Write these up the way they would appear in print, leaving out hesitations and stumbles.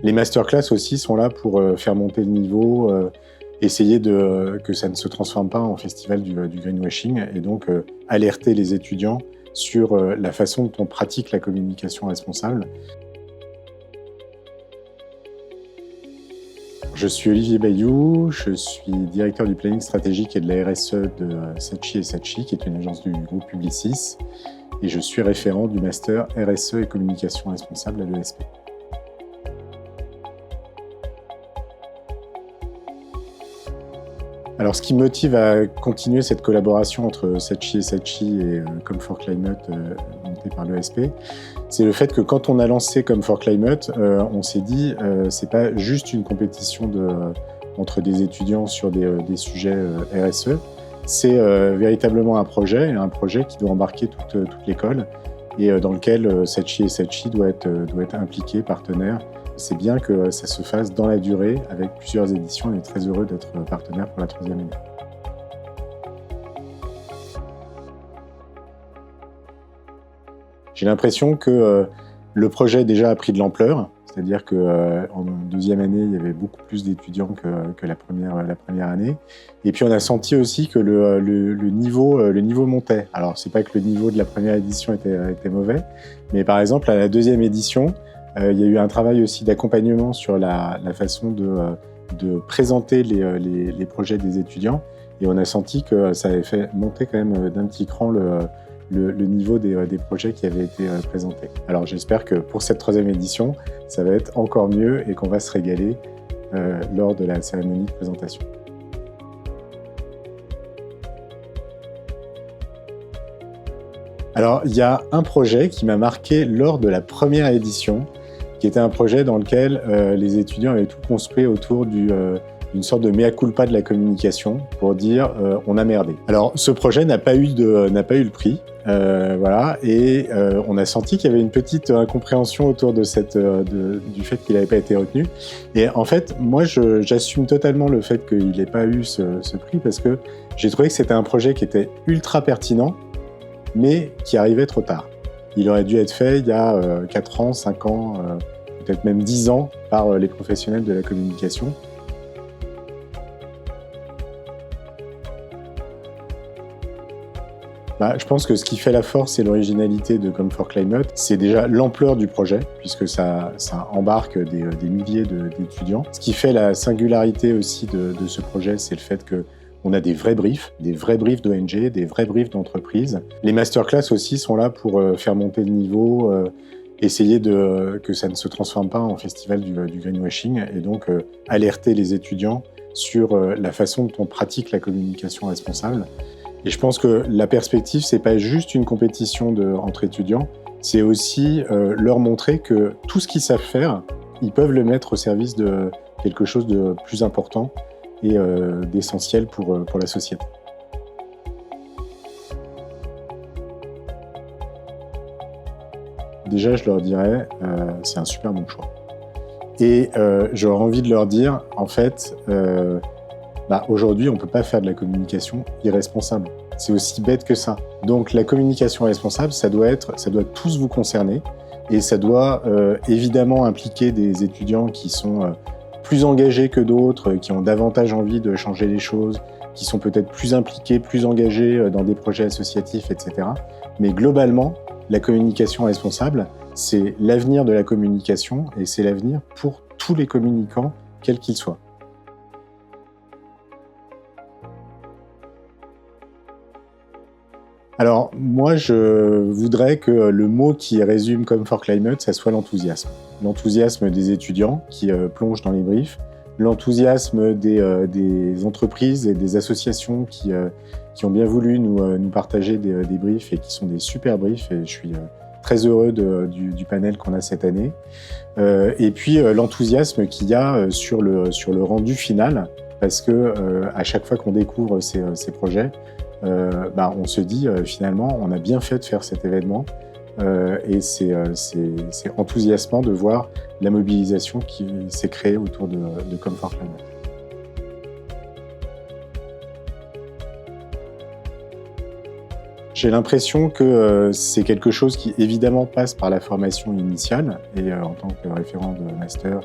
Les masterclass aussi sont là pour faire monter le niveau, essayer que ça ne se transforme pas en festival du greenwashing et donc alerter les étudiants sur la façon dont on pratique la communication responsable. Je suis Olivier Bayou, je suis directeur du planning stratégique et de la RSE de Saatchi & Saatchi, qui est une agence du groupe Publicis, et je suis référent du master RSE et communication responsable à l'ESP. Alors, ce qui me motive à continuer cette collaboration entre Saatchi & Saatchi et Come4Climate montée par l'ESP, c'est le fait que quand on a lancé Come4Climate, on s'est dit c'est pas juste une compétition entre des étudiants sur des sujets RSE, c'est véritablement un projet qui doit embarquer toute l'école et dans lequel Saatchi & Saatchi doit être impliqué, partenaire. C'est bien que ça se fasse dans la durée avec plusieurs éditions. On est très heureux d'être partenaire pour la 3e année. J'ai l'impression que le projet déjà a pris de l'ampleur, c'est-à-dire qu'en 2e année, il y avait beaucoup plus d'étudiants que la première année. Et puis on a senti aussi que le niveau montait. Alors c'est pas que le niveau de la première édition était mauvais, mais par exemple à la 2e édition, il y a eu un travail aussi d'accompagnement sur la façon de présenter les projets des étudiants et on a senti que ça avait fait monter quand même d'un petit cran le niveau des projets qui avaient été présentés. Alors j'espère que pour cette 3e édition, ça va être encore mieux et qu'on va se régaler lors de la cérémonie de présentation. Alors il y a un projet qui m'a marqué lors de la première édition, qui était un projet dans lequel les étudiants avaient tout construit autour d'une sorte de mea culpa de la communication pour dire on a merdé. Alors ce projet n'a pas eu le prix, voilà, et on a senti qu'il y avait une petite incompréhension autour du fait qu'il n'avait pas été retenu. Et en fait, moi j'assume totalement le fait qu'il n'ait pas eu ce prix parce que j'ai trouvé que c'était un projet qui était ultra pertinent, mais qui arrivait trop tard. Il aurait dû être fait il y a 4 ans, 5 ans, peut-être même 10 ans par les professionnels de la communication. Je pense que ce qui fait la force et l'originalité de Come4Climate, c'est déjà l'ampleur du projet, puisque ça embarque des milliers d'étudiants. Ce qui fait la singularité aussi de ce projet, c'est le fait qu'on a des vrais briefs d'ONG, des vrais briefs d'entreprises. Les masterclass aussi sont là pour faire monter le niveau, essayer que ça ne se transforme pas en festival du greenwashing et donc alerter les étudiants sur la façon dont on pratique la communication responsable. Et je pense que la perspective, c'est pas juste une compétition entre étudiants, c'est aussi leur montrer que tout ce qu'ils savent faire, ils peuvent le mettre au service de quelque chose de plus important et d'essentiel pour la société. Déjà, je leur dirais, c'est un super bon choix. Et j'aurais envie de leur dire, en fait, aujourd'hui, on ne peut pas faire de la communication irresponsable. C'est aussi bête que ça. Donc, la communication responsable, ça doit tous vous concerner et ça doit évidemment impliquer des étudiants qui sont plus engagés que d'autres, qui ont davantage envie de changer les choses, qui sont peut-être plus impliqués, plus engagés dans des projets associatifs, etc. Mais globalement, la communication responsable, c'est l'avenir de la communication et c'est l'avenir pour tous les communicants, quels qu'ils soient. Alors, moi, je voudrais que le mot qui résume Come4Climate, ça soit l'enthousiasme. L'enthousiasme des étudiants qui plongent dans les briefs, l'enthousiasme des entreprises et des associations qui ont bien voulu nous partager des briefs et qui sont des super briefs et je suis très heureux du panel qu'on a cette année. Et puis l'enthousiasme qu'il y a sur le rendu final parce que à chaque fois qu'on découvre ces projets, on se dit finalement on a bien fait de faire cet événement et c'est enthousiasmant de voir la mobilisation qui s'est créée autour de Come4Climate. J'ai l'impression que c'est quelque chose qui évidemment passe par la formation initiale et en tant que référent de master,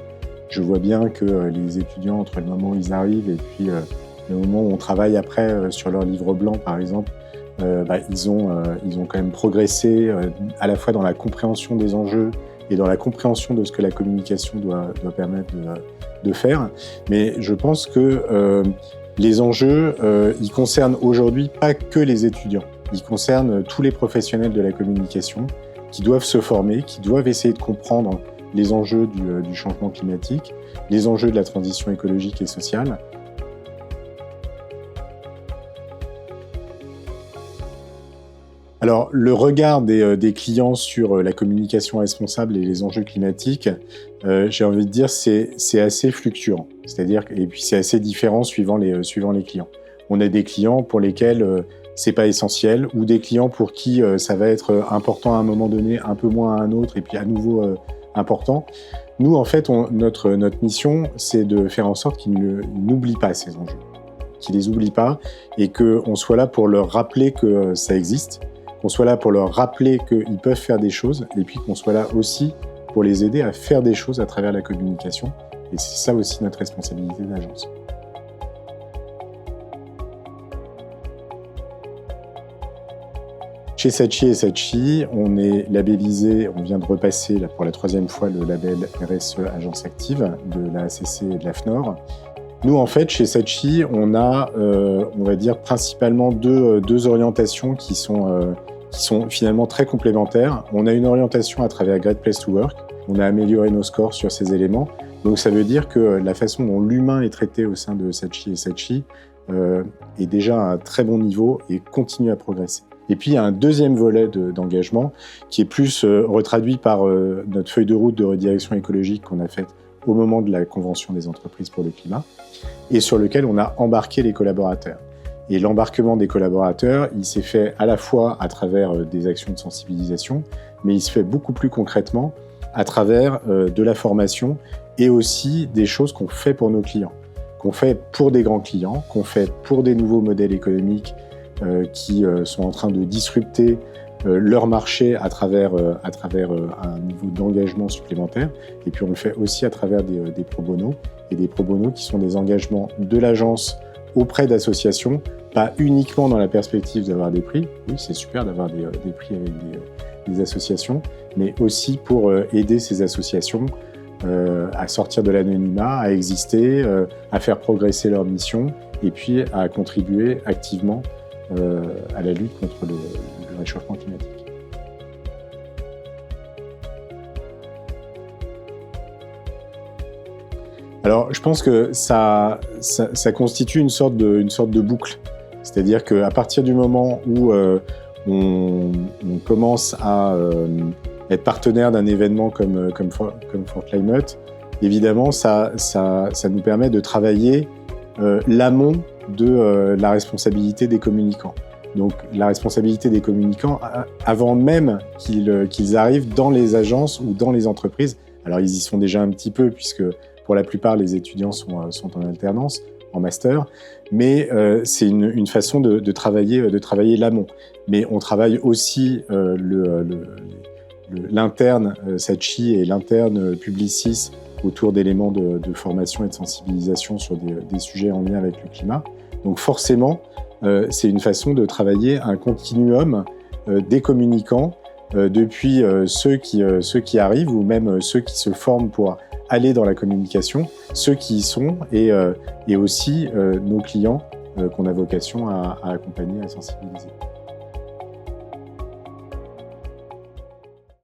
Je vois bien que les étudiants, entre le moment où ils arrivent et puis le moment où on travaille après sur leur livre blanc, par exemple, ils ont quand même progressé à la fois dans la compréhension des enjeux et dans la compréhension de ce que la communication doit permettre de faire. Mais je pense que les enjeux, ils concernent aujourd'hui pas que les étudiants. Ils concernent tous les professionnels de la communication qui doivent se former, qui doivent essayer de comprendre les enjeux du changement climatique, les enjeux de la transition écologique et sociale. Alors, le regard des clients sur la communication responsable et les enjeux climatiques, j'ai envie de dire, c'est assez fluctuant. C'est-à-dire, et puis c'est assez différent suivant les clients. On a des clients pour lesquels c'est pas essentiel, ou des clients pour qui ça va être important à un moment donné, un peu moins à un autre, et puis à nouveau important. Nous, en fait, notre mission, c'est de faire en sorte qu'ils n'oublient pas ces enjeux, qu'ils les oublient pas, et qu'on soit là pour leur rappeler que ça existe, qu'on soit là pour leur rappeler qu'ils peuvent faire des choses, et puis qu'on soit là aussi pour les aider à faire des choses à travers la communication. Et c'est ça aussi notre responsabilité d'agence. Chez Saatchi & Saatchi, on est labellisé, on vient de repasser là, pour la 3e fois le label RSE Agence Active de la ACC et de l'AFNOR. Nous, en fait, chez Saatchi, on a, on va dire, principalement deux orientations qui sont finalement très complémentaires. On a une orientation à travers Great Place to Work. On a amélioré nos scores sur ces éléments. Donc, ça veut dire que la façon dont l'humain est traité au sein de Saatchi & Saatchi est déjà à un très bon niveau et continue à progresser. Et puis, il y a un deuxième volet d'engagement qui est plus retraduit par notre feuille de route de redirection écologique qu'on a faite au moment de la Convention des entreprises pour le climat et sur lequel on a embarqué les collaborateurs. Et l'embarquement des collaborateurs, il s'est fait à la fois à travers des actions de sensibilisation, mais il se fait beaucoup plus concrètement à travers de la formation et aussi des choses qu'on fait pour nos clients, qu'on fait pour des grands clients, qu'on fait pour des nouveaux modèles économiques qui sont en train de disrupter leur marché à travers un niveau d'engagement supplémentaire. Et puis on le fait aussi à travers des pro bono, et des pro bono qui sont des engagements de l'agence auprès d'associations, pas uniquement dans la perspective d'avoir des prix. Oui, c'est super d'avoir des prix avec des associations, mais aussi pour aider ces associations à sortir de l'anonymat, à exister, à faire progresser leur mission, et puis à contribuer activement à la lutte contre le réchauffement climatique. Alors, je pense que ça constitue une sorte de boucle. C'est-à-dire qu'à partir du moment où on commence à être partenaire d'un événement comme For Climate, évidemment, ça nous permet de travailler l'amont de la responsabilité des communicants. Donc la responsabilité des communicants avant même qu'ils arrivent dans les agences ou dans les entreprises. Alors ils y sont déjà un petit peu puisque pour la plupart les étudiants sont en alternance, en master, mais c'est une façon de travailler l'amont. Mais on travaille aussi l'interne Saatchi et l'interne Publicis autour d'éléments de formation et de sensibilisation sur des sujets en lien avec le climat. Donc forcément, c'est une façon de travailler un continuum des communicants, depuis ceux qui arrivent ou même ceux qui se forment pour aller dans la communication, ceux qui y sont et aussi nos clients qu'on a vocation à accompagner, à sensibiliser.